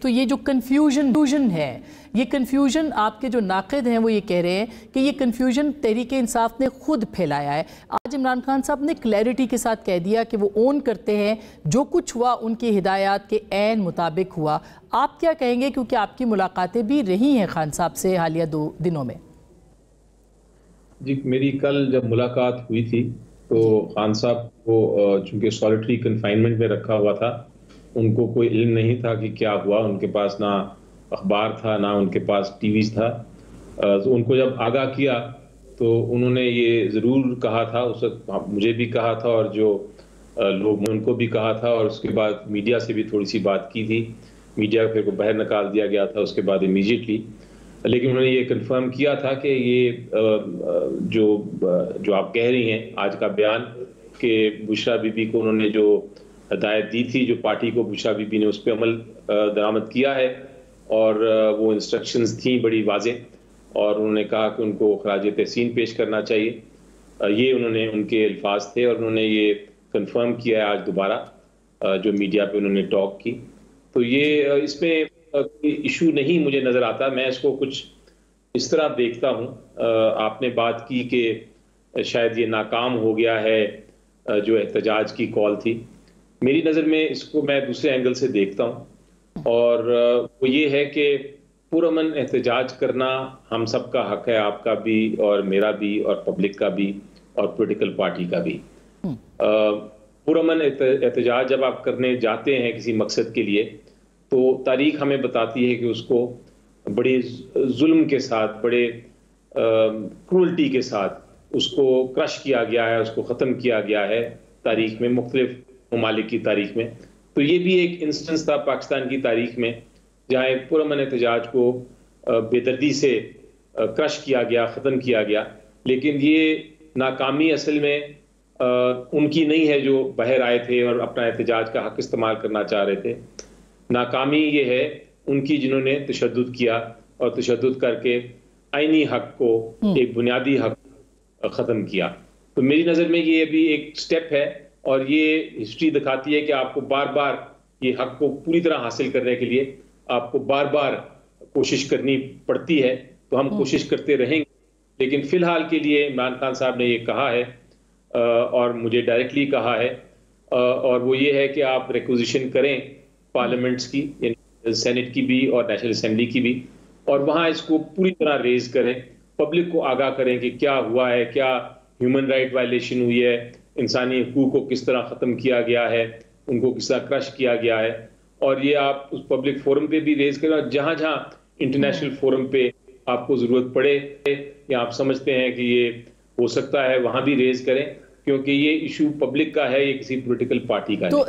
तो ये जो कन्फ्यूजन है, ये कन्फ्यूजन आपके जो नाक़िद हैं वो ये कह रहे हैं कि ये कन्फ्यूजन तहरीक इंसाफ ने खुद फैलाया है। आज इमरान खान साहब ने क्लैरिटी के साथ कह दिया कि वो ओन करते हैं जो कुछ हुआ उनकी हिदायत के ऐन मुताबिक हुआ। आप क्या कहेंगे, क्योंकि आपकी मुलाकातें भी रही हैं खान साहब से हालिया 2 दिनों में? जी, मेरी कल जब मुलाकात हुई थी तो खान साहब को चूंकि सॉलिटरी कन्फाइनमेंट में रखा हुआ था, उनको कोई इल्म नहीं था कि क्या हुआ। उनके पास ना अखबार था, ना उनके पास टीवी था। तो उनको जब आगाह किया तो उन्होंने ये ज़रूर कहा था, उस वक्त मुझे भी कहा था और जो लोग उनको भी कहा था, और उसके बाद मीडिया से भी थोड़ी सी बात की थी। मीडिया फिर को बाहर निकाल दिया गया था उसके बाद इमीडिएटली। लेकिन उन्होंने ये कंफर्म किया था कि ये जो आप कह रही हैं आज का बयान, कि बुशरा बीबी को उन्होंने जो हदायत दी थी, जो पार्टी को बुशरा बीबी ने उस पर अमल दरामद किया है, और वो इंस्ट्रक्शंस थी बड़ी वाज़ेह, और उन्होंने कहा कि उनको खराज तहसीन पेश करना चाहिए। ये उन्होंने उनके अल्फाज थे, और उन्होंने ये कंफर्म किया है आज दोबारा जो मीडिया पे उन्होंने टॉक की। तो ये इसमें कोई इशू नहीं मुझे नज़र आता। मैं इसको कुछ इस तरह देखता हूँ। आपने बात की कि शायद ये नाकाम हो गया है जो एहतजाज की कॉल थी। मेरी नज़र में इसको मैं दूसरे एंगल से देखता हूँ, और वो ये है कि पुरअमन एहतजाज करना हम सब का हक है, आपका भी और मेरा भी और पब्लिक का भी और पॉलिटिकल पार्टी का भी। पुरअमन एहतजाज जब आप करने जाते हैं किसी मकसद के लिए, तो तारीख हमें बताती है कि उसको बड़े जुल्म के साथ, बड़े क्रूअल्टी के साथ उसको क्रश किया गया है, उसको ख़त्म किया गया है तारीख में, मुख्तलिफ ममालिक की तारीख में। तो ये भी एक इंस्टेंस था पाकिस्तान की तारीख में जहाँ एक पुरअमन एहतजाज को बेदर्दी से क्रश किया गया, ख़त्म किया गया। लेकिन ये नाकामी असल में उनकी नहीं है जो बाहर आए थे और अपना एहतजाज का हक इस्तेमाल करना चाह रहे थे। नाकामी ये है उनकी जिन्होंने तशद्दुद किया और तशद्दुद करके आईनी हक को, एक बुनियादी हक ख़त्म किया। तो मेरी नज़र में ये अभी एक स्टेप है, और ये हिस्ट्री दिखाती है कि आपको बार बार ये हक को पूरी तरह हासिल करने के लिए आपको बार बार कोशिश करनी पड़ती है। तो हम कोशिश करते रहेंगे, लेकिन फ़िलहाल के लिए इमरान खान साहब ने ये कहा है, और मुझे डायरेक्टली कहा है, और वो ये है कि आप रिक्विजिशन करें पार्लियामेंट्स की, यानी सेनेट की भी और नेशनल असेंबली की भी, और वहाँ इसको पूरी तरह रेज करें, पब्लिक को आगाह करें कि क्या हुआ है, क्या ह्यूमन राइट वायलेशन हुई है, इंसानी हुकूक को किस तरह ख़त्म किया गया है, उनको किस तरह क्रश किया गया है। और ये आप उस पब्लिक फोरम पे भी रेज करें, और जहाँ जहाँ इंटरनेशनल फोरम पे आपको ज़रूरत पड़े या आप समझते हैं कि ये हो सकता है, वहाँ भी रेज करें, क्योंकि ये इशू पब्लिक का है, ये किसी पॉलिटिकल पार्टी का नहीं।